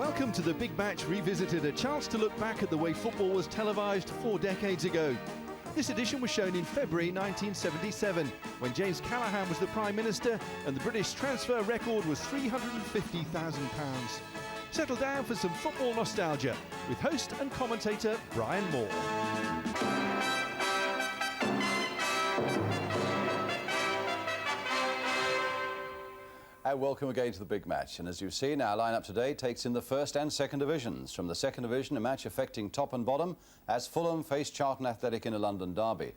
Welcome to the Big Match Revisited, a chance to look back at the way football was televised 4 decades ago. This edition was shown in February 1977, when James Callaghan was the Prime Minister and the British transfer record was £350,000. Settle down for some football nostalgia with host and commentator Brian Moore. And welcome again to the Big Match. And as you've seen, our lineup today takes in the first and second divisions. From the second division, a match affecting top and bottom as Fulham face Charlton Athletic in a London derby.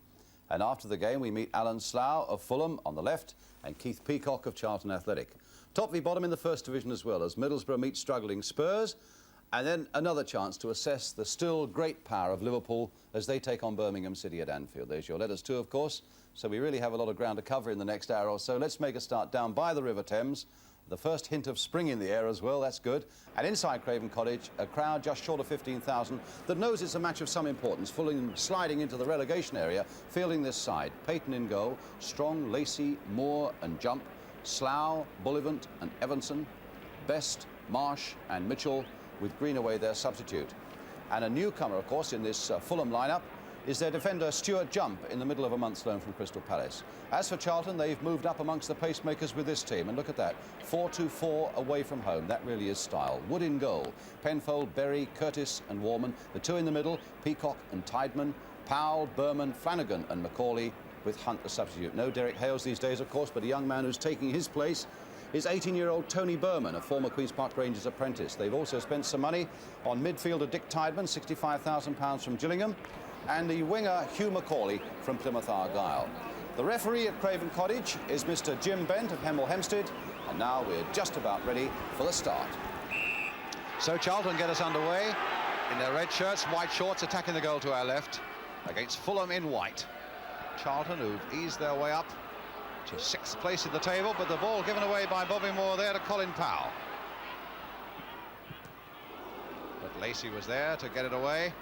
And after the game, we meet Alan Slough of Fulham on the left and Keith Peacock of Charlton Athletic. Top v bottom in the first division as well, as Middlesbrough meet struggling Spurs. And then another chance to assess the still great power of Liverpool as they take on Birmingham City at Anfield. There's your letters too, of course. So we really have a lot of ground to cover in the next hour or so. Let's make a start down by the River Thames. The first hint of spring in the air as well, that's good. And inside Craven Cottage, a crowd just short of 15,000 that knows it's a match of some importance. Fulham sliding into the relegation area, fielding this side. Payton in goal, Strong, Lacey, Moore and Jump, Slough, Bullivant and Evanson, Best, Marsh and Mitchell, with Greenaway their substitute. And a newcomer, of course, in this Fulham lineup is their defender Stuart Jump, in the middle of a month's loan from Crystal Palace. As for Charlton, they've moved up amongst the pacemakers with this team, and look at that, 4-2-4 away from home. That really is style. Wood in goal, Penfold, Berry, Curtis and Warman. The two in the middle, Peacock and Tideman, Powell, Berman, Flanagan and Macaulay, with Hunt the substitute. No Derek Hales these days, of course, but a young man who's taking his place is 18-year-old Tony Berman, a former Queen's Park Rangers apprentice. They've also spent some money on midfielder Dick Tideman, £65,000 from Gillingham, and the winger Hugh Macaulay from Plymouth Argyle. The referee at Craven Cottage is Mr. Jim Bent of Hemel Hempstead, and now we're just about ready for the start. So Charlton get us underway in their red shirts, white shorts, attacking the goal to our left against Fulham in white. Charlton, who've eased their way up to 6th place in the table, but the ball given away by Bobby Moore there to Colin Powell. But Lacey was there to get it away.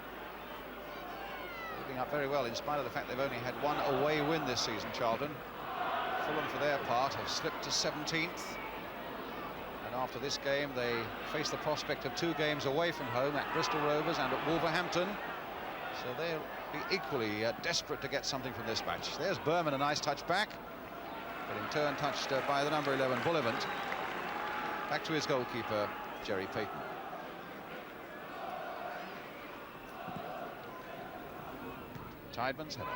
Moving up very well in spite of the fact they've only had one away win this season, Charlton. Fulham, for their part, have slipped to 17th. And after this game, they face the prospect of 2 games away from home at Bristol Rovers and at Wolverhampton. So they'll be equally desperate to get something from this match. There's Berman, a nice touch back, but in turn touched by the number 11, Bullivant. Back to his goalkeeper, Jerry Payton. Tideman's header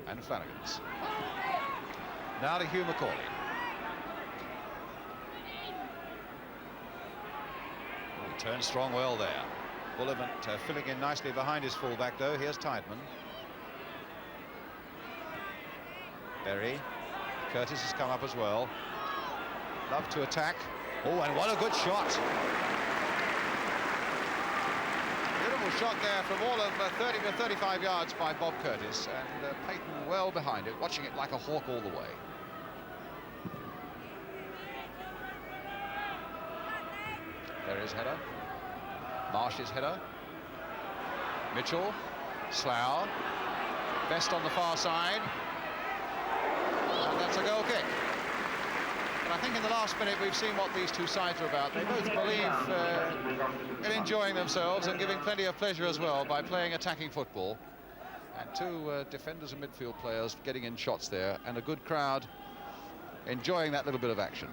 and Flanagan's. Now to Hugh Macaulay. He turns Strong well there. Bullivant filling in nicely behind his fullback though. Here's Tideman. Berry. Curtis has come up as well. Love to attack. Oh, and what a good shot. Beautiful shot there from all of 30 to 35 yards by Bob Curtis, and Payton well behind it, watching it like a hawk all the way. There is header. Marsh's header. Mitchell. Slough. Best on the far side. And that's a goal kick. But I think in the last minute we've seen what these two sides are about. They both believe in enjoying themselves and giving plenty of pleasure as well by playing attacking football. And two defenders and midfield players getting in shots there, and a good crowd enjoying that little bit of action.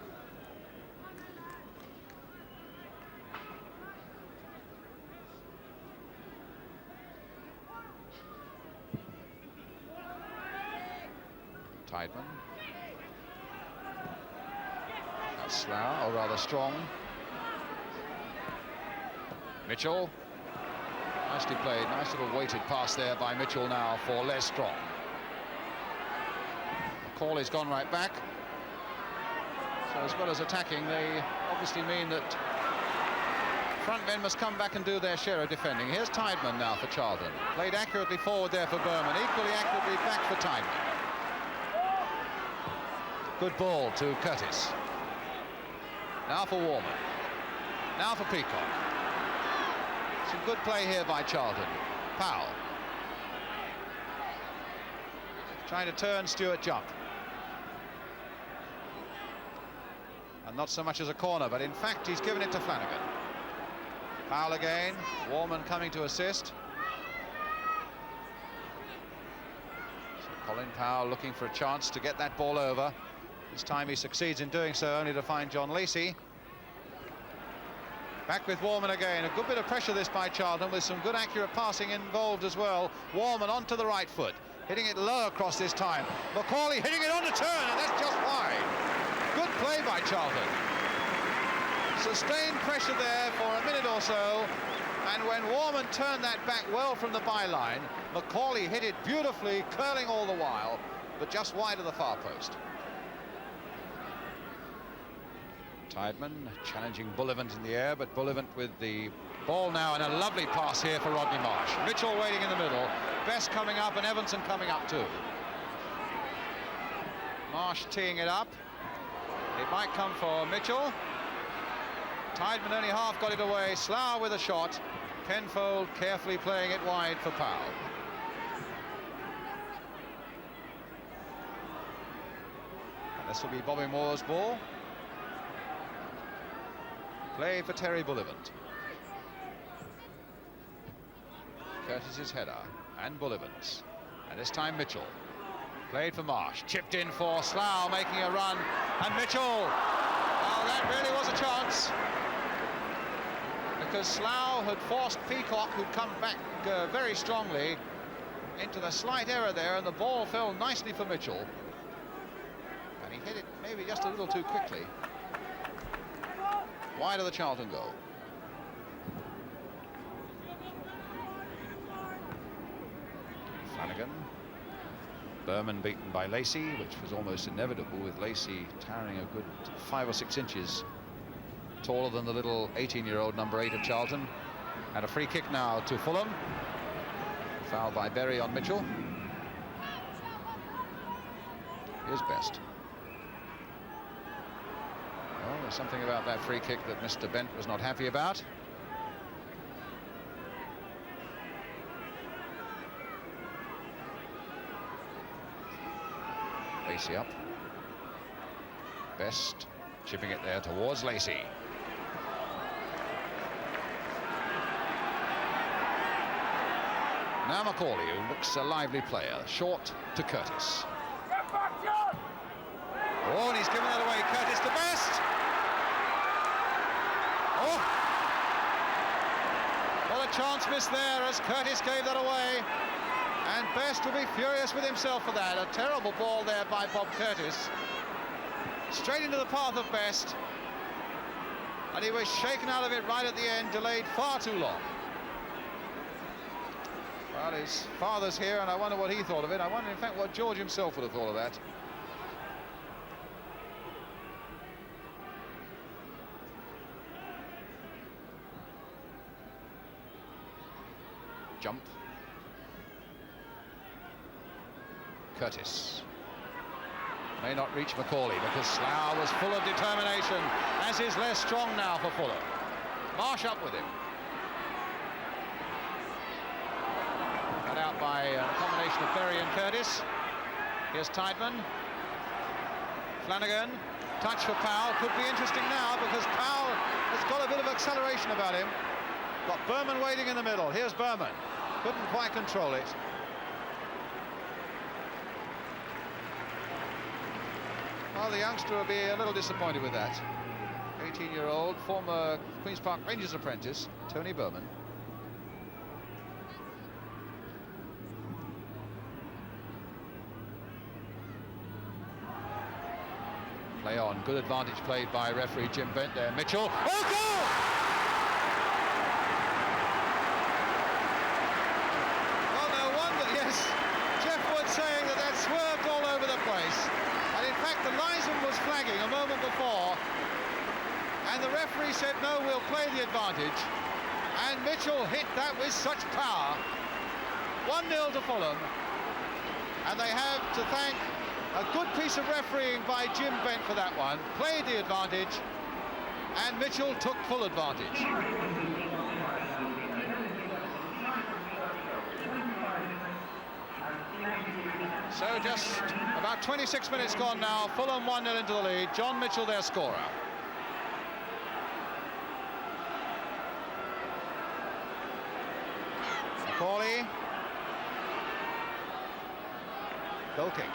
Tideman. That's Slough, or rather Strong. Mitchell. Nicely played, nice little weighted pass there by Mitchell now for Les Strong. Macaulay's gone right back. So as well as attacking, they obviously mean that front men must come back and do their share of defending. Here's Tideman now for Charlton. Played accurately forward there for Berman, equally accurately back for Tideman. Good ball to Curtis. Now for Warman. Now for Peacock. Some good play here by Charlton. Powell. Trying to turn Stuart Jump. And not so much as a corner, but in fact he's given it to Flanagan. Foul again. Warman coming to assist. So Colin Powell looking for a chance to get that ball over. This time he succeeds in doing so, only to find John Lacey. Back with Warman again. A good bit of pressure this by Charlton, with some good accurate passing involved as well. Warman onto the right foot, hitting it low across this time. Macaulay hitting it on the turn, and that's just wide. Good play by Charlton. Sustained pressure there for a minute or so, and when Warman turned that back well from the byline, Macaulay hit it beautifully, curling all the while, but just wide of the far post. Tideman challenging Bullivant in the air, but Bullivant with the ball now, and a lovely pass here for Rodney Marsh. Mitchell waiting in the middle, Best coming up and Evanson coming up too. Marsh teeing it up. It might come for Mitchell. Tideman only half got it away. Slough with a shot. Penfold carefully playing it wide for Powell. And this will be Bobby Moore's ball. Play for Terry Bullivant. Curtis's header and Bullivant's. And this time Mitchell. Played for Marsh. Chipped in for Slough, making a run. And Mitchell. Oh, that really was a chance. Because Slough had forced Peacock, who'd come back very strongly, into the slight error there, and the ball fell nicely for Mitchell. And he hit it maybe just a little too quickly. Wide of the Charlton goal. Flanagan. Berman beaten by Lacey, which was almost inevitable, with Lacey towering a good 5 or 6 inches taller than the little 18-year-old number 8 of Charlton. And a free kick now to Fulham. Foul by Berry on Mitchell. Here's Best. Well, there's something about that free kick that Mr. Bent was not happy about. Lacey up. Best chipping it there towards Lacey. Now Macaulay, who looks a lively player. Short to Curtis. Oh, and he's given that away. Curtis to Best. Oh! What a chance missed there as Curtis gave that away. And Best will be furious with himself for that. A terrible ball there by Bob Curtis. Straight into the path of Best. And he was shaken out of it right at the end, delayed far too long. Well, his father's here, and I wonder what he thought of it. I wonder, in fact, what George himself would have thought of that. Jump. Curtis. May not reach Macaulay because Slough was full of determination, as is less strong now for Fulham. Marsh up with him. Cut out by a combination of Berry and Curtis. Here's Tideman. Flanagan. Touch for Powell. Could be interesting now because Powell has got a bit of acceleration about him. Got Berman waiting in the middle. Here's Berman. Couldn't quite control it. Well, the youngster will be a little disappointed with that. 18-year-old, former Queen's Park Rangers apprentice, Tony Berman. Play on. Good advantage played by referee Jim Bent there. Mitchell. Oh, goal! Well, no wonder, yes. Jeff Wood saying that that swerved all over the place. And in fact, the linesman was flagging a moment before, and the referee said, no, we'll play the advantage. And Mitchell hit that with such power. 1-0 to Fulham. And they have to thank a good piece of refereeing by Jim Bent for that one. Played the advantage, and Mitchell took full advantage. So just about 26 minutes gone now. Fulham 1-0 into the lead. John Mitchell, their scorer. Goal kick.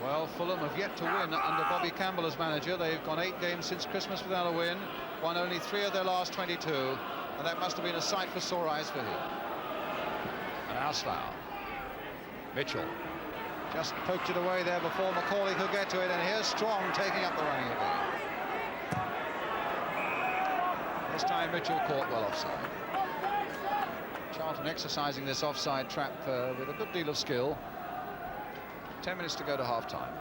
Well, Fulham have yet to win under Bobby Campbell as manager. They've gone 8 games since Christmas without a win, won only 3 of their last 22, and that must have been a sight for sore eyes for him. And now Slough. Mitchell just poked it away there before Macaulay could get to it, and here's Strong taking up the running again. This time Mitchell caught well offside. Charlton exercising this offside trap with a good deal of skill. 10 minutes to go to half-time.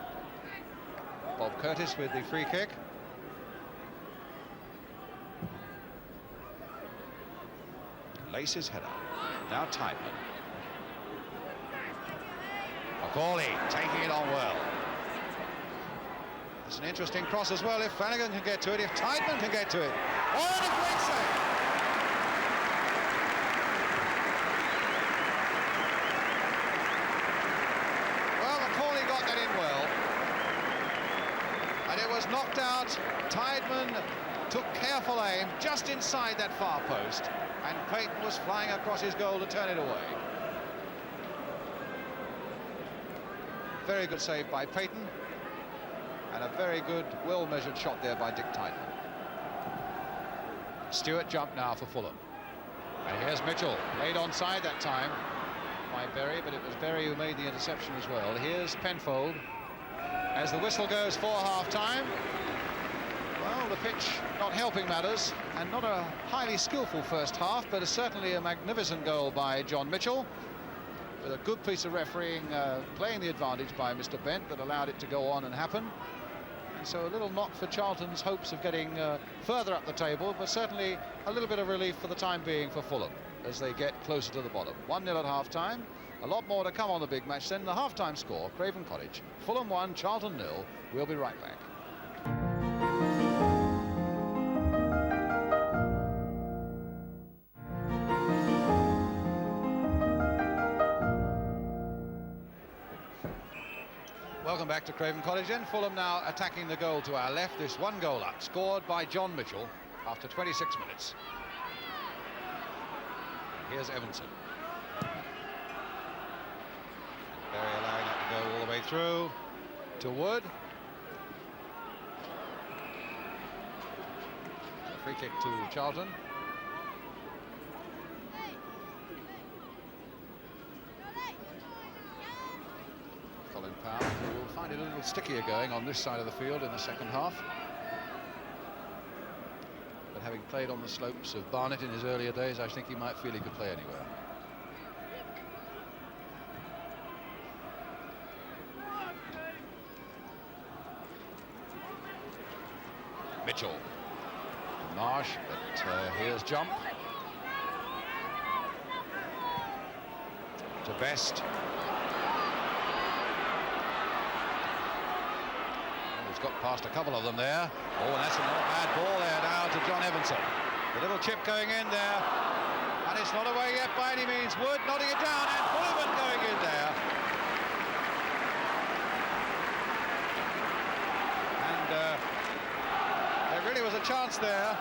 Bob Curtis with the free kick. Laces header. Now Tideman. Macaulay taking it on well. It's an interesting cross as well if Flanagan can get to it, if Tideman can get to it. Oh, and a great save! Well, Macaulay got that in well. And it was knocked out. Tideman took careful aim just inside that far post, and Payton was flying across his goal to turn it away. Very good save by Payton, and a very good, well-measured shot there by Dick Tideman. Stewart jumped now for Fulham. And here's Mitchell, laid onside that time by Berry, but it was Berry who made the interception as well. Here's Penfold as the whistle goes for half-time. Well, the pitch not helping matters, and not a highly skillful first half, but certainly a magnificent goal by John Mitchell, with a good piece of refereeing, playing the advantage by Mr. Bent that allowed it to go on and happen. And so a little knock for Charlton's hopes of getting further up the table, but certainly a little bit of relief for the time being for Fulham as they get closer to the bottom. 1-0 at half-time. A lot more to come on the big match. Then the half-time score, Craven Cottage, Fulham 1, Charlton 0. We'll be right back. Welcome back to Craven Cottage, and Fulham now attacking the goal to our left. This 1 goal up, scored by John Mitchell after 26 minutes. Here's Evanson. Berry allowing that to go all the way through to Wood. A free kick to Charlton. Colin Powell, who will find it a little stickier going on this side of the field in the second half. But having played on the slopes of Barnet in his earlier days, I think he might feel he could play anywhere. Mitchell. Marsh, but here's Jump. To Best. He's got past a couple of them there. Oh, and that's another bad ball there now to John Evanson. The little chip going in there. And it's not away yet by any means. Wood nodding it down, and Fulham going in there. And there really was a chance there.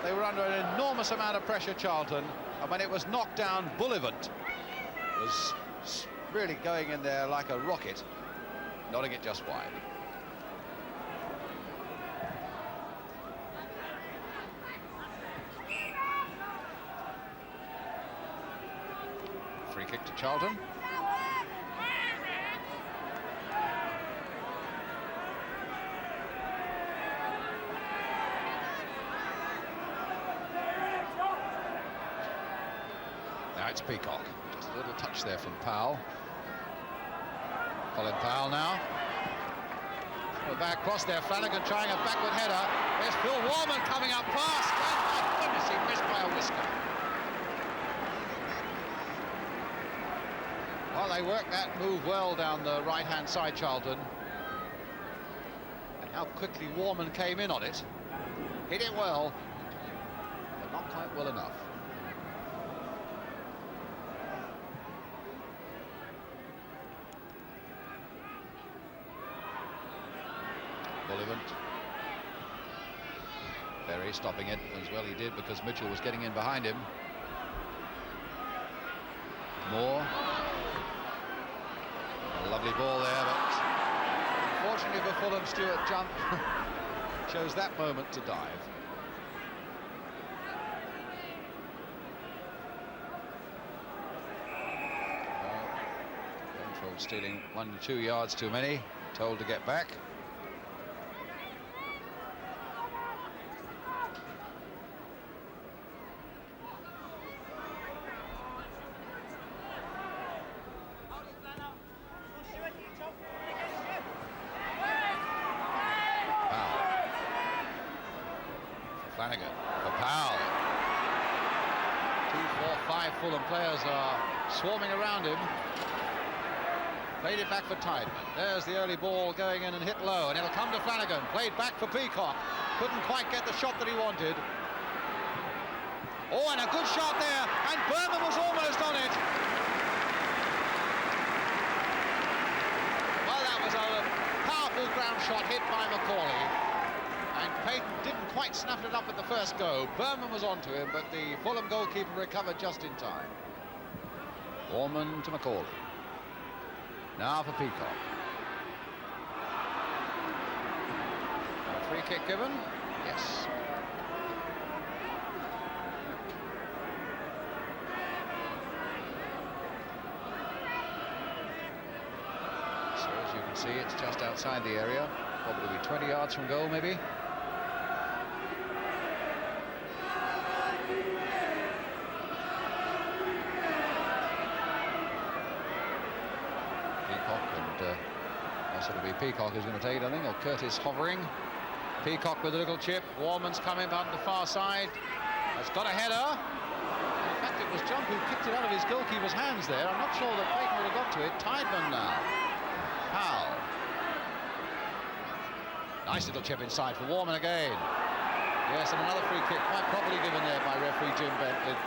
They were under an enormous amount of pressure, Charlton. And when it was knocked down, Bullivant was really going in there like a rocket, nodding it just wide. Free kick to Charlton. Now it's Peacock. Just a little touch there from Powell. Colin Powell now. A back cross there. Flanagan trying a backward header. There's Phil Warman coming up fast. Oh my goodness, he missed by a whisker. Well, they worked that move well down the right-hand side, Charlton. And how quickly Warman came in on it. Hit it well, but not quite well enough. Bullivant. Berry stopping it as well he did, because Mitchell was getting in behind him. Moore. A lovely ball there, but unfortunately for Fulham, Stewart Jump chose that moment to dive. Brentford stealing 1 to 2 yards too many, told to get back. Flanagan for Powell. 2, 4, 5 Fulham players are swarming around him. Played it back for Tideman. There's the early ball going in and hit low, and it'll come to Flanagan. Played back for Peacock. Couldn't quite get the shot that he wanted. Oh, and a good shot there, and Birmingham was almost on it. Well, that was a powerful ground shot hit by Macaulay. And Payton didn't quite snuff it up at the first go. Birmingham was onto him, but the Fulham goalkeeper recovered just in time. Warman to Macaulay. Now for Peacock. A free kick given? Yes. So as you can see, it's just outside the area. Probably 20 yards from goal, maybe. It'll be Peacock who's going to take it, I think, or Curtis hovering. Peacock with a little chip. Warman's coming on the far side. Has got a header. In fact, it was Jump who kicked it out of his goalkeeper's hands there. I'm not sure that Payton would have got to it. Tideman now. Powell. Nice little chip inside for Warman again. Yes, and another free kick, quite properly given there by referee Jim Bent, with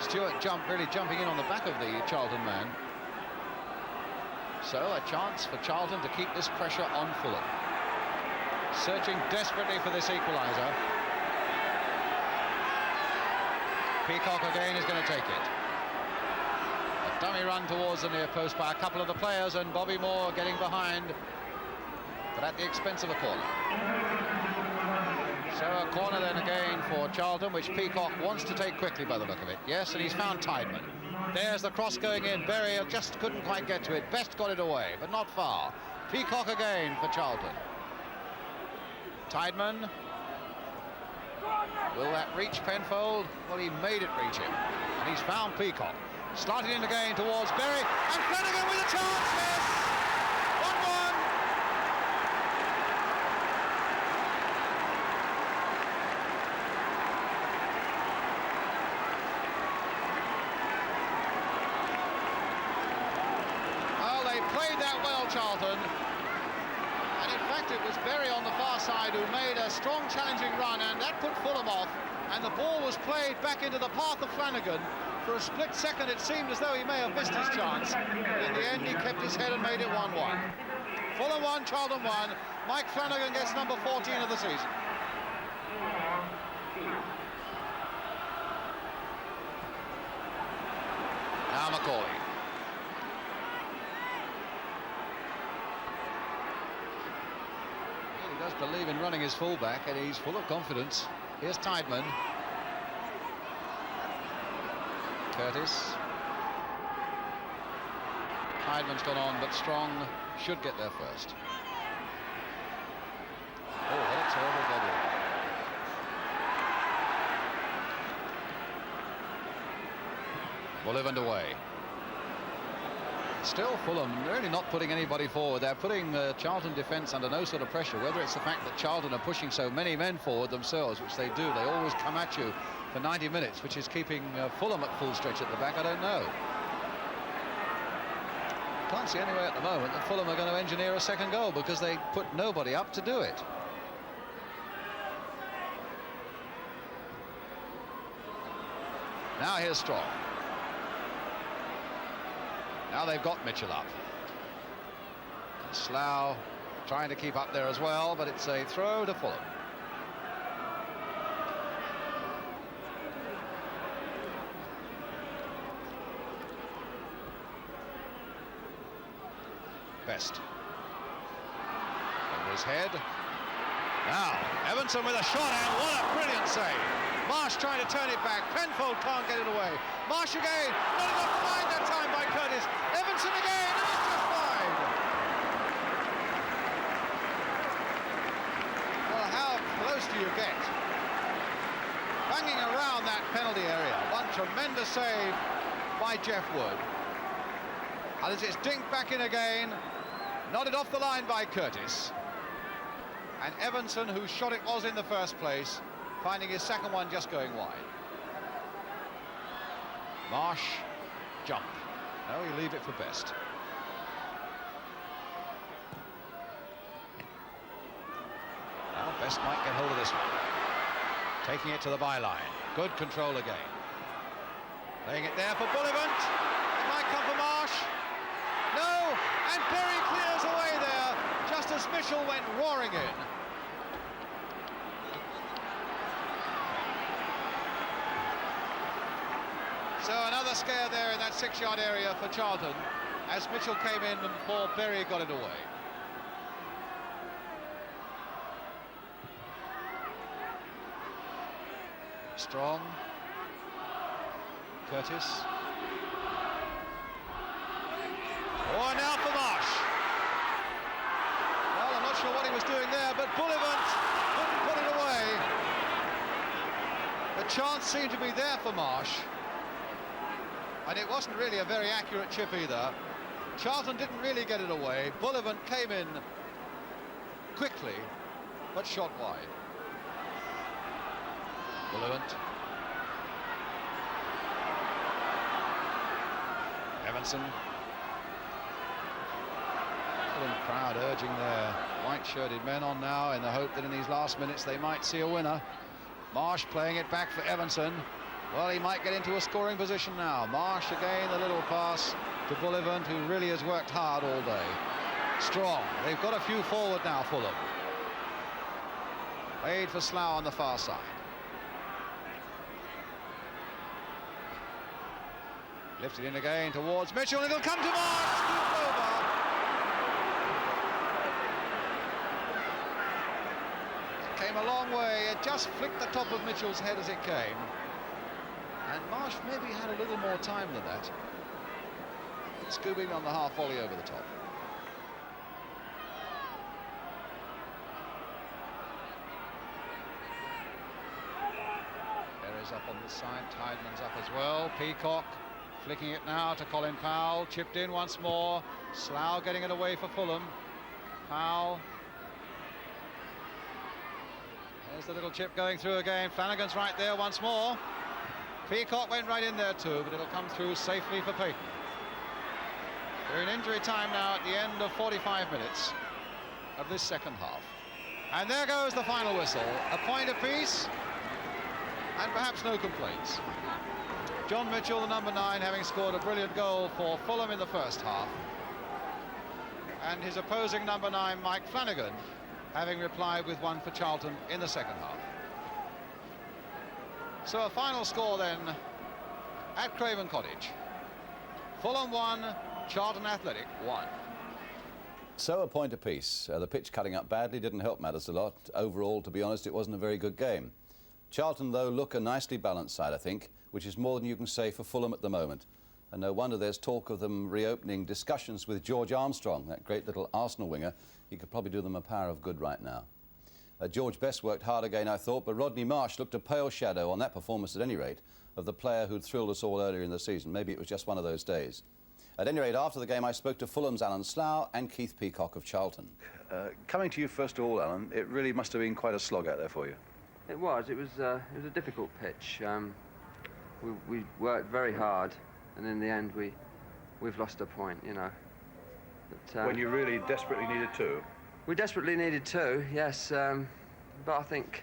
Stewart Jump really jumping in on the back of the Charlton man. So a chance for Charlton to keep this pressure on Fulham. Searching desperately for this equaliser. Peacock again is going to take it. A dummy run towards the near post by a couple of the players, and Bobby Moore getting behind, but at the expense of a corner. So a corner then again for Charlton, which Peacock wants to take quickly by the look of it. Yes, and he's found Tideman. There's the cross going in. Berry just couldn't quite get to it. Best got it away, but not far. Peacock again for Charlton. Tideman. Will that reach Penfold? Well, he made it reach him. And he's found Peacock. Started in again towards Berry. And Flanagan with a chance, yes! 1-1. Played that well, Charlton, and in fact it was Berry on the far side who made a strong challenging run, and that put Fulham off, and the ball was played back into the path of Flanagan. For a split second it seemed as though he may have missed his chance, but in the end he kept his head and made it 1-1. Fulham 1, Charlton 1. Mike Flanagan gets number 14 of the season. Now Macaulay. Does believe in running his fullback, and he's full of confidence. Here's Tideman. Curtis. Tideman's gone on, but Strong should get there first. Oh, what a terrible bubble. Well, underway. Still Fulham really not putting anybody forward. They're putting Charlton defence under no sort of pressure, whether it's the fact that Charlton are pushing so many men forward themselves, which they do. They always come at you for 90 minutes, which is keeping Fulham at full stretch at the back. I don't know. Can't see anywhere at the moment that Fulham are going to engineer a second goal, because they put nobody up to do it. Now here's Strong. Now they've got Mitchell up. And Slough trying to keep up there as well, but it's a throw to Fulham. Best. Over his head. Now, Evanson with a shot, and what a brilliant save. Marsh trying to turn it back. Penfold can't get it away. Marsh again. Not enough wide that time by Curtis. Evanson again, and it's just wide. Well, how close do you get? Banging around that penalty area. One tremendous save by Jeff Wood. And as it's dinked back in again, nodded off the line by Curtis. And Evanson, whose shot it was in the first place, finding his second one just going wide. Marsh, jump. No, you leave it for Best. Now Best might get hold of this one. Taking it to the byline. Good control again. Laying it there for Bullivant. It might come for Marsh. No, and Perry clears away there, just as Mitchell went roaring in. So another scare there in that 6-yard area for Charlton, as Mitchell came in and before Perry got it away. Strong. Curtis. Oh, now for Marsh. Well, I'm not sure what he was doing there, but Bullivant couldn't put it away. The chance seemed to be there for Marsh. And it wasn't really a very accurate chip either. Charlton didn't really get it away. Bullivant came in quickly, but shot wide. Bullivant. Evanson. Fulham crowd urging their white-shirted men on now in the hope that in these last minutes they might see a winner. Marsh playing it back for Evanson. Well, he might get into a scoring position now. Marsh again, the little pass to Bullivant, who really has worked hard all day. Strong. They've got a few forward now, Fulham. Played for Slough on the far side. Lifted in again towards Mitchell, and it'll come to Marsh. Scooped over. Came a long way. It just flicked the top of Mitchell's head as it came. And Marsh maybe had a little more time than that. Scooping on the half volley over the top. Perry's up on this side, Tideman's up as well. Peacock flicking it now to Colin Powell, chipped in once more. Slough getting it away for Fulham. Powell. There's the little chip going through again. Flanagan's right there once more. Peacock went right in there too, but it'll come through safely for Payton. We're in injury time now at the end of 45 minutes of this second half. And there goes the final whistle. A point apiece, and perhaps no complaints. John Mitchell, the number 9, having scored a brilliant goal for Fulham in the first half. And his opposing number 9, Mike Flanagan, having replied with one for Charlton in the second half. So a final score then at Craven Cottage. Fulham 1, Charlton Athletic 1. So a point apiece. The pitch cutting up badly didn't help matters a lot. Overall, to be honest, it wasn't a very good game. Charlton, though, look a nicely balanced side, I think, which is more than you can say for Fulham at the moment. And no wonder there's talk of them reopening discussions with George Armstrong, that great little Arsenal winger. He could probably do them a power of good right now. George Best worked hard again, I thought, but Rodney Marsh looked a pale shadow on that performance at any rate of the player who'd thrilled us all earlier in the season. Maybe it was just one of those days. At any rate, after the game, I spoke to Fulham's Alan Slough and Keith Peacock of Charlton. Coming to you first of all, Alan, it really must have been quite a slog out there for you. It was. It was a difficult pitch. We worked very hard, and in the end, we've lost a point, you know. But, when you really desperately needed to? We desperately needed to, yes. But I think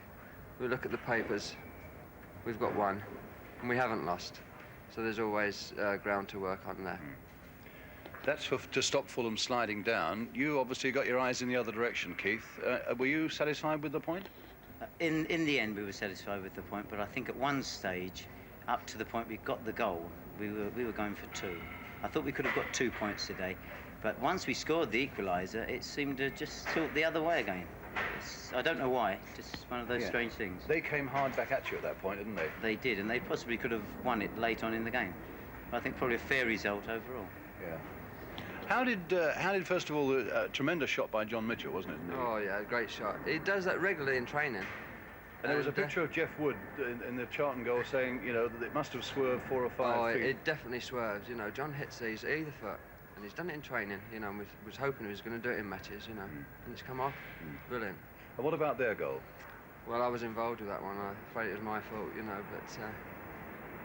we look at the papers. We've got one, and we haven't lost. So there's always ground to work on there. That's to stop Fulham sliding down. You obviously got your eyes in the other direction, Keith. Were you satisfied with the point? In the end, we were satisfied with the point, but I think at one stage, up to the point we got the goal, we were going for 2. I thought we could have got 2 points today, but once we scored the equaliser, it seemed to just tilt the other way again. I don't know why, just one of those strange things. They came hard back at you at that point, didn't they? They did, and they possibly could have won it late on in the game. But I think probably a fair result overall. Yeah. How did first of all, a tremendous shot by John Mitchell, wasn't it? Oh yeah, great shot. He does that regularly in training. And there was a picture of Jeff Wood in the Charlton goal saying, you know, that it must have swerved 4 or 5 feet. It definitely swerves. You know, John hits these either foot, and he's done it in training. You know, and we was hoping he was going to do it in matches. You know, and it's come off. Brilliant. And what about their goal? Well, I was involved with that one. I'm afraid it was my fault. You know, but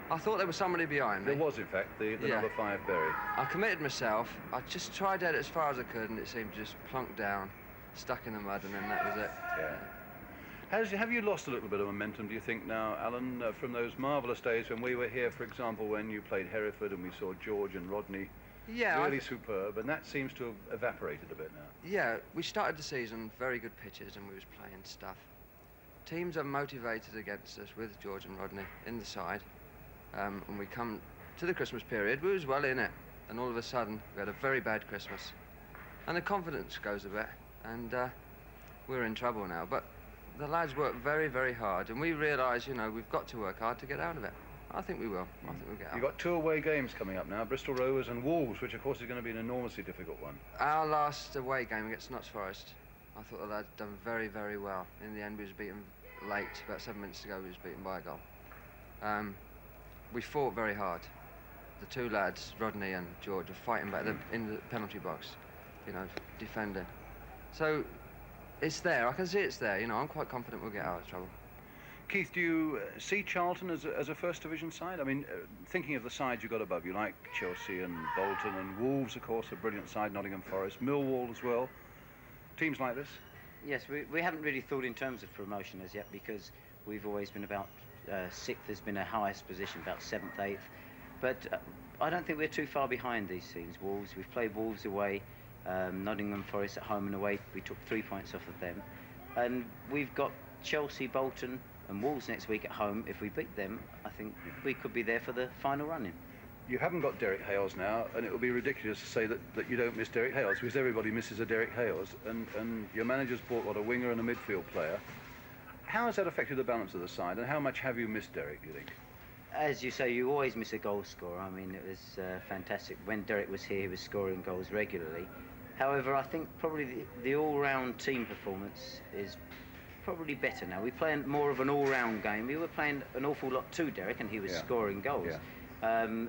I thought there was somebody behind me. There was, in fact, the number 5 Berry. I committed myself. I just tried at it as far as I could, and it seemed to just plunk down, stuck in the mud, and then that was it. Yeah. Have you lost a little bit of momentum, do you think, now, Alan, from those marvellous days when we were here, for example, when you played Hereford and we saw George and Rodney? Yeah. Really superb, and that seems to have evaporated a bit now. Yeah, we started the season very good pitches and we was playing stuff. Teams are motivated against us with George and Rodney in the side. And we come to the Christmas period, we was well in it, and all of a sudden we had a very bad Christmas. And the confidence goes a bit, and we're in trouble now. But the lads work very, very hard, and we realise, you know, we've got to work hard to get out of it. I think we will. I think we'll get out. You've got 2 away games coming up now, Bristol Rovers and Wolves, which of course is going to be an enormously difficult one. Our last away game against Notts Forest, I thought the lads done very, very well. In the end, we was beaten late, about 7 minutes ago, we was beaten by a goal. We fought very hard. The 2 lads, Rodney and George, are fighting back in the penalty box, you know, defending. So it's there. I can see it's there. You know, I'm quite confident we'll get out of trouble. Keith, do you see Charlton as a First Division side? I mean, thinking of the sides you've got above you, like Chelsea and Bolton and Wolves, of course, a brilliant side, Nottingham Forest, Millwall as well. Teams like this? Yes, we haven't really thought in terms of promotion as yet, because we've always been about 6th has been our highest position, about 7th, 8th. But I don't think we're too far behind these teams. Wolves, we've played Wolves away, Nottingham Forest at home and away. We took 3 points off of them. And we've got Chelsea, Bolton and Wolves next week at home. If we beat them, I think we could be there for the final run-in. You haven't got Derek Hales now, and it would be ridiculous to say that you don't miss Derek Hales, because everybody misses a Derek Hales, and your manager's bought a winger and a midfield player. How has that affected the balance of the side, and how much have you missed Derek, do you think? As you say, you always miss a goal scorer. I mean, it was fantastic. When Derek was here, he was scoring goals regularly. However, I think probably the all-round team performance is probably better now. We play more of an all-round game. We were playing an awful lot to Derek, and he was scoring goals. Yeah.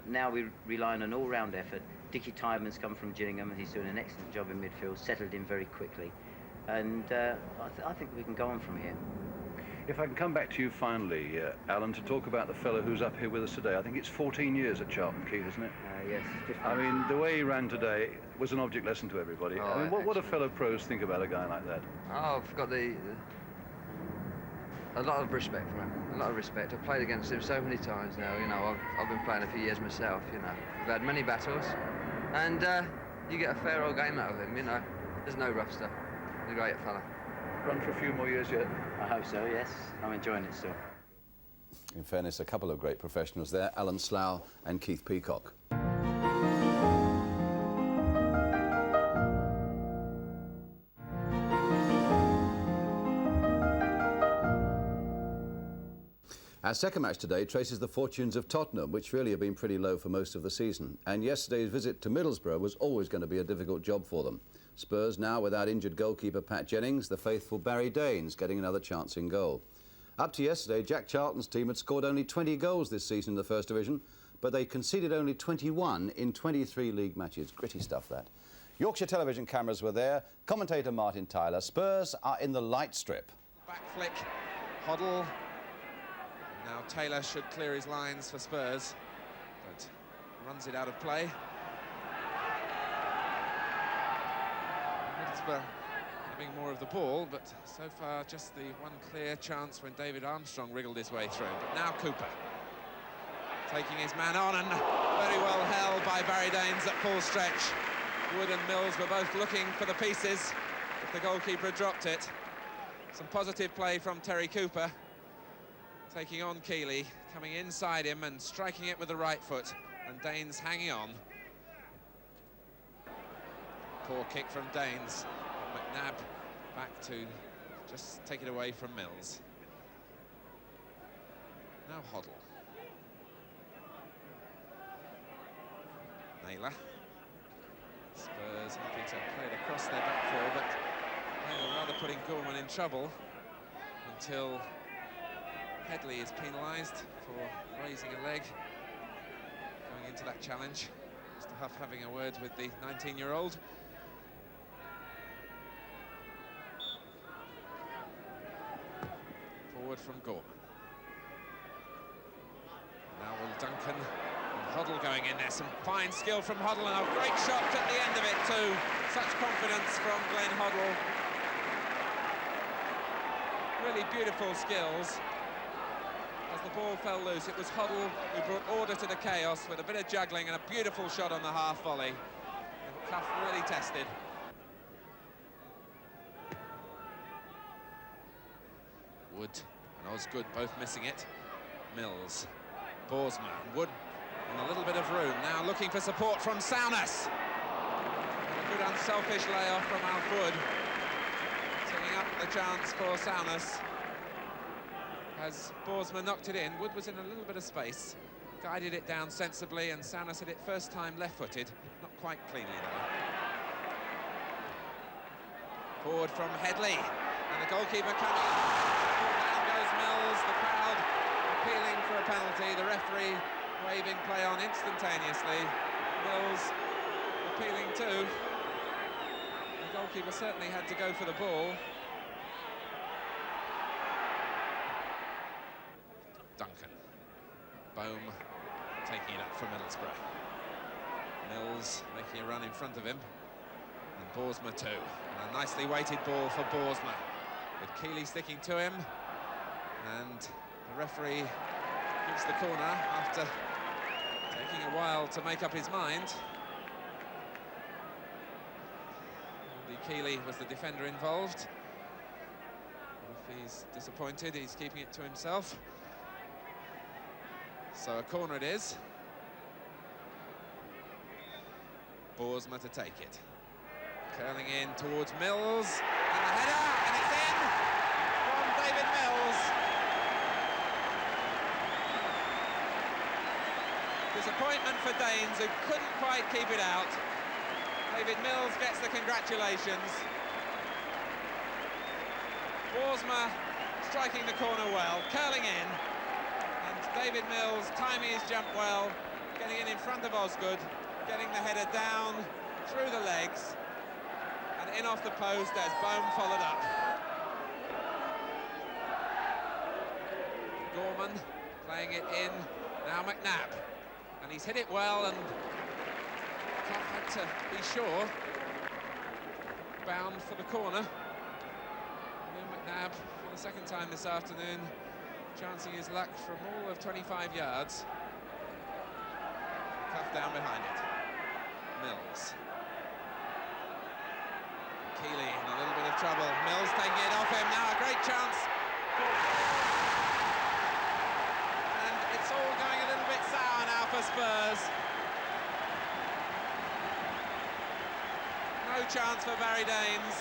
Now we rely on an all-round effort. Dickie Tyman's come from Gillingham, and he's doing an excellent job in midfield, settled in very quickly. And I think we can go on from here. If I can come back to you finally, Alan, to talk about the fellow who's up here with us today. I think it's 14 years at Charlton, Keith, isn't it? Yes. I mean, the way he ran today was an object lesson to everybody. I mean, what do fellow pros think about a guy like that? Oh, I've got a lot of respect for him. A lot of respect. I've played against him so many times now. You know, I've been playing a few years myself. You know, we've had many battles, and you get a fair old game out of him. You know, there's no rough stuff. He's a great fella. Run for a few more years yet? I hope so, yes. I'm enjoying it still. In fairness, a couple of great professionals there, Alan Slough and Keith Peacock. Our second match today traces the fortunes of Tottenham, which really have been pretty low for most of the season. And yesterday's visit to Middlesbrough was always going to be a difficult job for them. Spurs now without injured goalkeeper Pat Jennings, the faithful Barry Daines getting another chance in goal. Up to yesterday, Jack Charlton's team had scored only 20 goals this season in the First Division, but they conceded only 21 in 23 league matches. Gritty stuff, that. Yorkshire television cameras were there. Commentator Martin Tyler. Spurs are in the light strip. Back flick, Hoddle. Now Taylor should clear his lines for Spurs, but runs it out of play. Middlesbrough having more of the ball, but so far just the one clear chance when David Armstrong wriggled his way through. But now Cooper taking his man on, and very well held by Barry Daines at full stretch. Wood and Mills were both looking for the pieces, but the goalkeeper dropped it. Some positive play from Terry Cooper, taking on Keeley, coming inside him and striking it with the right foot, and Daines hanging on. Poor kick from Danes. But McNabb back to just take it away from Mills. Now Hoddle. Naylor. Spurs happy to play it across their back four, but Naylor rather putting Gorman in trouble until Headley is penalised for raising a leg going into that challenge. Mr. Huff having a word with the 19-year-old. Forward from Gorman. Now will Duncan and Hoddle going in there. Some fine skill from Hoddle and a great shot at the end of it too. Such confidence from Glenn Hoddle. Really beautiful skills. As the ball fell loose, it was Hoddle who brought order to the chaos with a bit of juggling and a beautiful shot on the half volley. And Cuff really tested. Wood and Osgood both missing it. Mills, Borsma, Wood in a little bit of room. Now looking for support from Souness. A good unselfish layoff from Alf Wood. Setting up the chance for Souness. As Borsma knocked it in, Wood was in a little bit of space. Guided it down sensibly, and Souness hit it first time left-footed. Not quite cleanly, though. Forward from Headley. And the goalkeeper coming in. Down goes Mills, the crowd appealing for a penalty, the referee waving play on instantaneously. Mills appealing too. The goalkeeper certainly had to go for the ball. Duncan. Bohm taking it up for Middlesbrough. Mills making a run in front of him. And Borsma too. And a nicely weighted ball for Borsma, with Keeley sticking to him, and the referee gives the corner after taking a while to make up his mind. Andy Keeley was the defender involved. If he's disappointed, he's keeping it to himself. So a corner it is. Borsma to take it. Curling in towards Mills, and the header, and it's in from David Mills. Disappointment for Danes, who couldn't quite keep it out. David Mills gets the congratulations. Borsma striking the corner well, curling in, and David Mills timing his jump well, getting in front of Osgood, getting the header down through the legs, and in off the post as Bohm followed up. Gorman playing it in, now McNabb, and he's hit it well, and Cuff had to be sure. Bound for the corner. And McNabb, for the second time this afternoon, chancing his luck from all of 25 yards. Cuff down behind it. Mills. Keeley in a little bit of trouble. Mills taking it off him. Now a great chance. And it's all going a little bit sour now for Spurs. No chance for Barry Danes.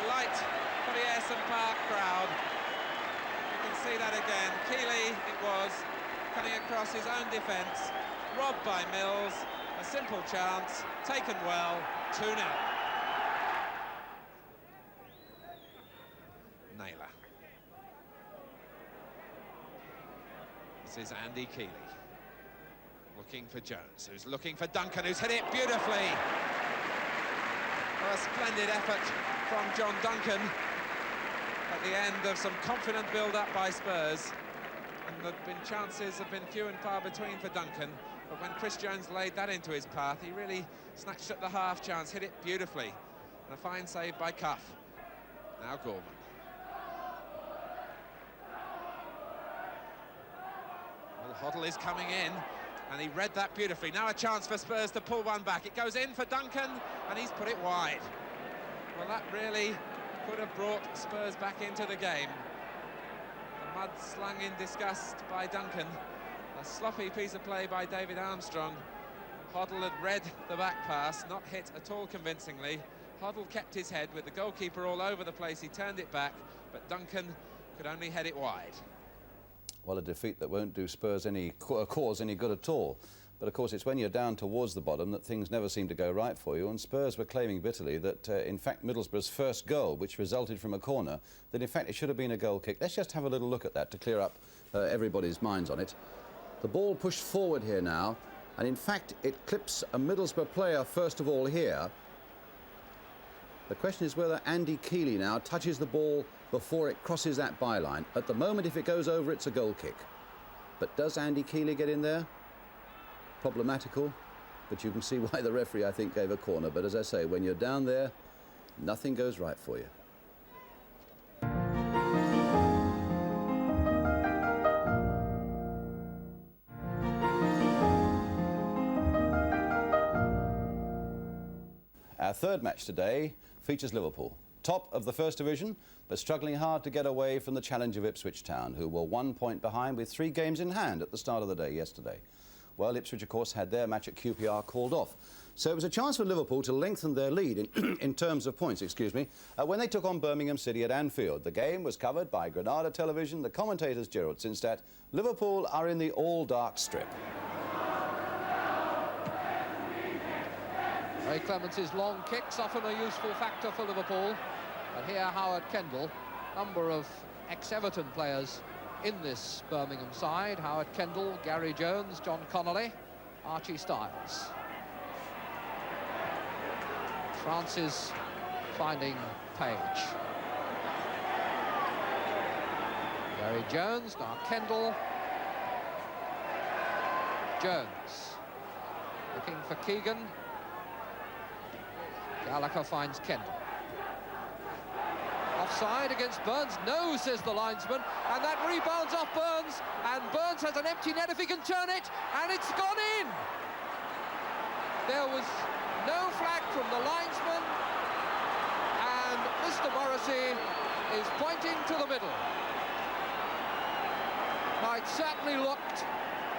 Delight for the Ayresome Park crowd. You can see that again. Keeley, it was, cutting across his own defence. Robbed by Mills. A simple chance, taken well, 2-0. Naylor. This is Andy Keeley. Looking for Jones, who's looking for Duncan, who's hit it beautifully. Well, a splendid effort from John Duncan at the end of some confident build-up by Spurs. And chances have been few and far between for Duncan. But when Chris Jones laid that into his path, he really snatched at the half chance, hit it beautifully. And a fine save by Cuff. Now Gorman. Well, Hoddle is coming in, and he read that beautifully. Now a chance for Spurs to pull one back. It goes in for Duncan, and he's put it wide. Well, that really could have brought Spurs back into the game. The mud slung in disgust by Duncan. A sloppy piece of play by David Armstrong. Hoddle had read the back pass, not hit at all convincingly. Hoddle kept his head with the goalkeeper all over the place. He turned it back, but Duncan could only head it wide. Well, a defeat that won't do Spurs any cause any good at all. But of course, it's when you're down towards the bottom that things never seem to go right for you. And Spurs were claiming bitterly that, in fact, Middlesbrough's first goal, which resulted from a corner, that in fact it should have been a goal kick. Let's just have a little look at that to clear up everybody's minds on it. The ball pushed forward here now, and in fact it clips a Middlesbrough player first of all here. The question is whether Andy Keeley now touches the ball before it crosses that byline. At the moment, if it goes over, it's a goal kick. But does Andy Keeley get in there? Problematical, but you can see why the referee, I think, gave a corner. But as I say, when you're down there, nothing goes right for you. Our third match today features Liverpool, top of the First Division, but struggling hard to get away from the challenge of Ipswich Town, who were 1 point behind with 3 games in hand at the start of the day yesterday. Well, Ipswich, of course, had their match at QPR called off. So it was a chance for Liverpool to lengthen their lead in terms of points, when they took on Birmingham City at Anfield. The game was covered by Granada Television, the commentators Gerald Sinstadt. Liverpool are in the all-dark strip. Ray Clemence's long kicks, often a useful factor for Liverpool. But here Howard Kendall, number of ex-Everton players in this Birmingham side. Howard Kendall, Gary Jones, John Connolly, Archie Styles. Francis finding Page. Gary Jones, now Kendall. Jones looking for Keegan. Gallagher finds Kendall. Offside against Burns. No, says the linesman, and that rebounds off Burns, and Burns has an empty net if he can turn it, and it's gone in. There was no flag from the linesman, and Mr. Morrissey is pointing to the middle. Now, it certainly looked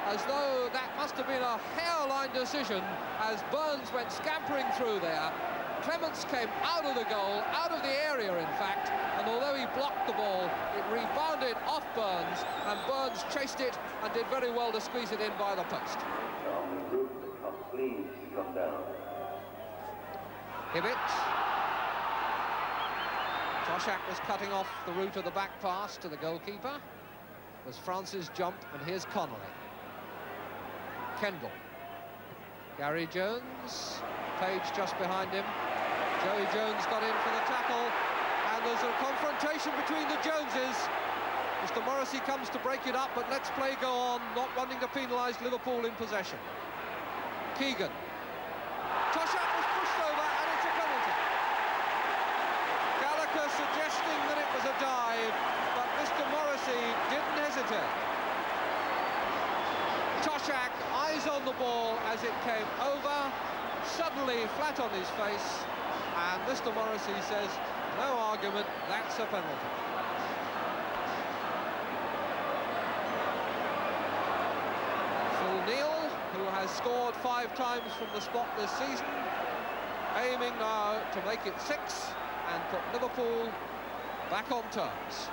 as though that must have been a hairline decision as Burns went scampering through there. Clements came out of the goal, out of the area in fact, and although he blocked the ball, it rebounded off Burns, and Burns chased it and did very well to squeeze it in by the post. Hibbett. Toshak was cutting off the route of the back pass to the goalkeeper. It was Francis' jump, and here's Connolly. Kendall. Gary Jones. Page just behind him. Joey Jones got in for the tackle, and there's a confrontation between the Joneses. Mr. Morrissey comes to break it up, but let's play go on, not wanting to penalise Liverpool in possession. Keegan. Toshak was pushed over, and it's a penalty. Gallagher suggesting that it was a dive, but Mr. Morrissey didn't hesitate. Toshak, eyes on the ball as it came over, suddenly flat on his face, and Mr. Morrissey says, no argument, that's a penalty. Phil Neal, who has scored 5 times from the spot this season, aiming now to make it 6 and put Liverpool back on terms.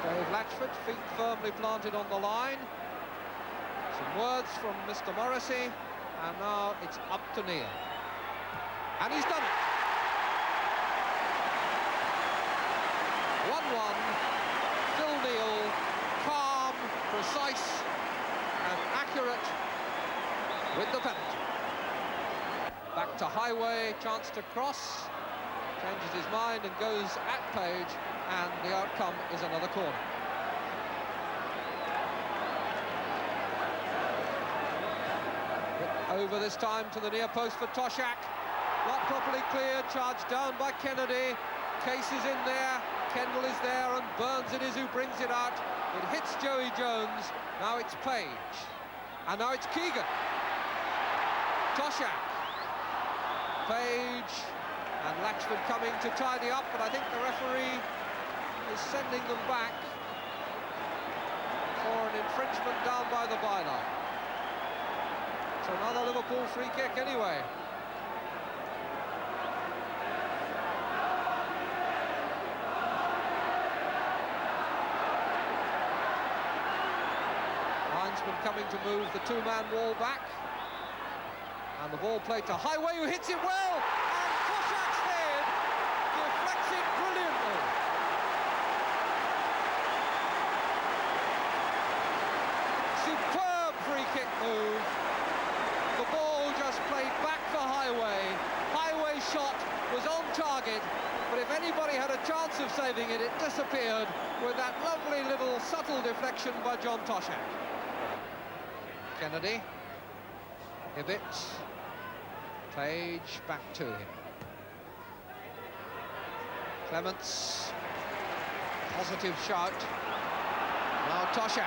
Dave Latchford, feet firmly planted on the line. Some words from Mr. Morrissey, and now it's up to Neil. And he's done it. 1-1. Phil Neal, calm, precise, and accurate with the penalty. Back to Highway, chance to cross. Changes his mind and goes at Page, and the outcome is another corner. Over this time to the near post for Toshak. Not properly cleared, charged down by Kennedy. Case is in there, Kendall is there, and Burns it is who brings it out. It hits Joey Jones, now it's Page. And now it's Keegan. Toshak. Page and Latchford coming to tidy up, but I think the referee is sending them back for an an infringement down by the byline. So another Liverpool free kick anyway. Linesman coming to move the two-man wall back. And the ball played to Highway, who hits it well. And Toshak's head deflects it brilliantly. Superb free kick move. The ball just played back for Highway. Highway's shot was on target, but if anybody had a chance of saving it, it disappeared with that lovely little subtle deflection by John Toshak. Kennedy, Hibbett, Page back to him. Clements, positive shout. Now Toshak.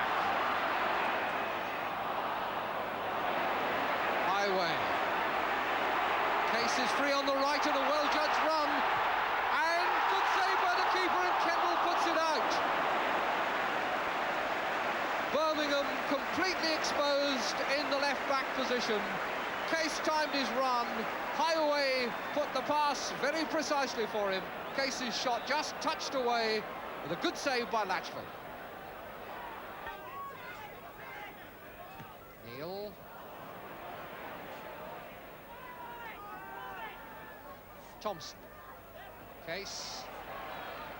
Highway. Case is free on the right and a well-judged run. And good save by the keeper, and Kendall puts it out. Birmingham completely exposed in the left-back position. Case timed his run. Highway put the pass very precisely for him. Case's shot just touched away with a good save by Latchford. Neal. Thompson. Case.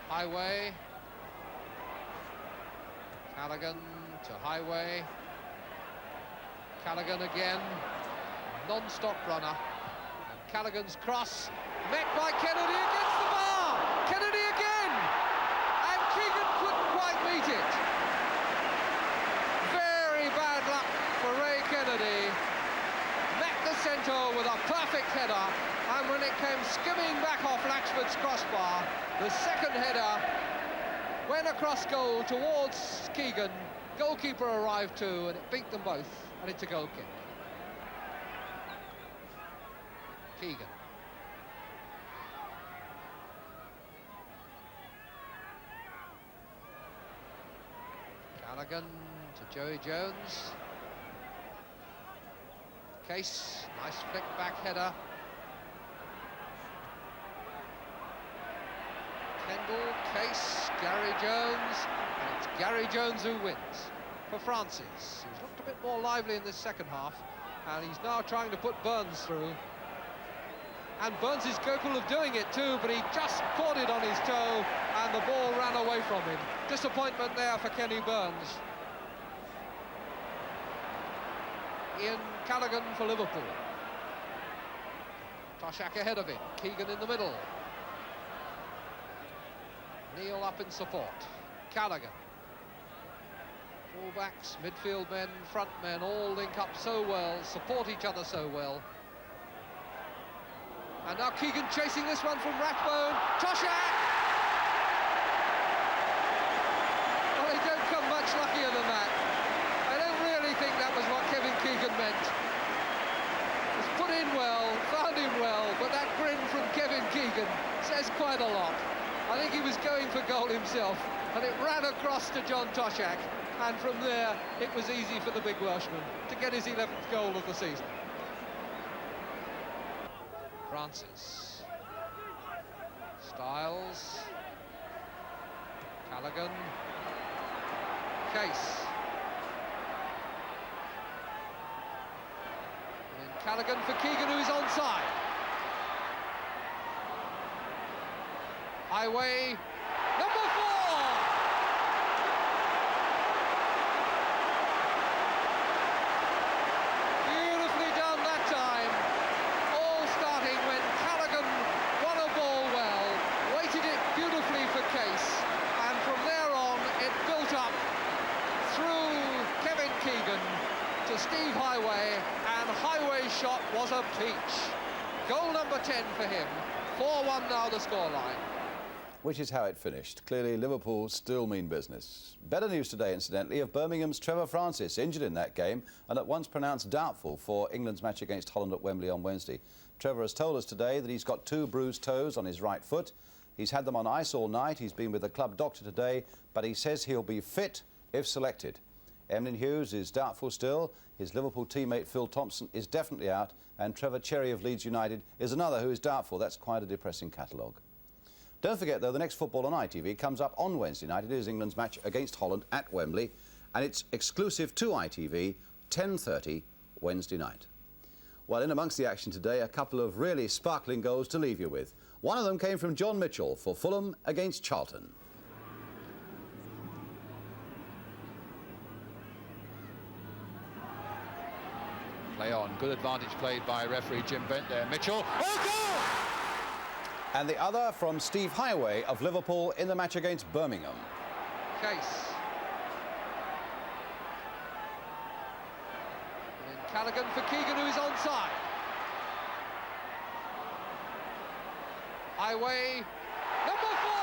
Highway. Callaghan to Highway. Callaghan again. Non-stop runner. And Callaghan's cross met by Kennedy against the bar. Kennedy again. And Keegan couldn't quite meet it. Very bad luck for Ray Kennedy. Met the centre with a perfect header. And when it came skimming back off Latchford's crossbar, the second header went across goal towards Keegan. Goalkeeper arrived too, and it beat them both. And it's a goal kick. Keegan. Callaghan to Joey Jones. Case, nice flick back header. Kendall, Case, Gary Jones, and it's Gary Jones who wins for Francis, who's looked a bit more lively in this second half, and he's now trying to put Burns through. And Burns is capable of doing it too, but he just caught it on his toe and the ball ran away from him. Disappointment there for Kenny Burns. Ian Callaghan for Liverpool. Toshak ahead of him. Keegan in the middle. Neal up in support. Callaghan. Fullbacks, midfield men, front men all link up so well, support each other so well. And now Keegan chasing this one from Rathbone. Toshak! Well, they don't come much luckier than that. I don't really think that was what Kevin Keegan meant. It was put in well, found him well, but that grin from Kevin Keegan says quite a lot. I think he was going for goal himself, and it ran across to John Toshak, and from there it was easy for the big Welshman to get his 11th goal of the season. Francis. Styles. Callaghan. Case. And then Callaghan for Keegan, who is onside. Highway. Number 4! Beautifully done that time. All starting when Callaghan won a ball well, weighted it beautifully for Case, and from there on it built up through Kevin Keegan to Steve Highway, and Highway's shot was a peach. Goal number 10 for him. 4-1 now the scoreline. Which is how it finished. Clearly, Liverpool still mean business. Better news today, incidentally, of Birmingham's Trevor Francis, injured in that game and at once pronounced doubtful for England's match against Holland at Wembley on Wednesday. Trevor has told us today that he's got 2 bruised toes on his right foot. He's had them on ice all night. He's been with the club doctor today, but he says he'll be fit if selected. Emlyn Hughes is doubtful still. His Liverpool teammate Phil Thompson is definitely out. And Trevor Cherry of Leeds United is another who is doubtful. That's quite a depressing catalogue. Don't forget, though, the next football on ITV comes up on Wednesday night. It is England's match against Holland at Wembley. And it's exclusive to ITV, 10:30 Wednesday night. Well, in amongst the action today, a couple of really sparkling goals to leave you with. One of them came from John Mitchell for Fulham against Charlton. Play on. Good advantage played by referee Jim Bent there. Mitchell. Oh, goal! And the other from Steve Highway of Liverpool in the match against Birmingham. Case. And then Callaghan for Keegan, who is onside. Highway, number 4!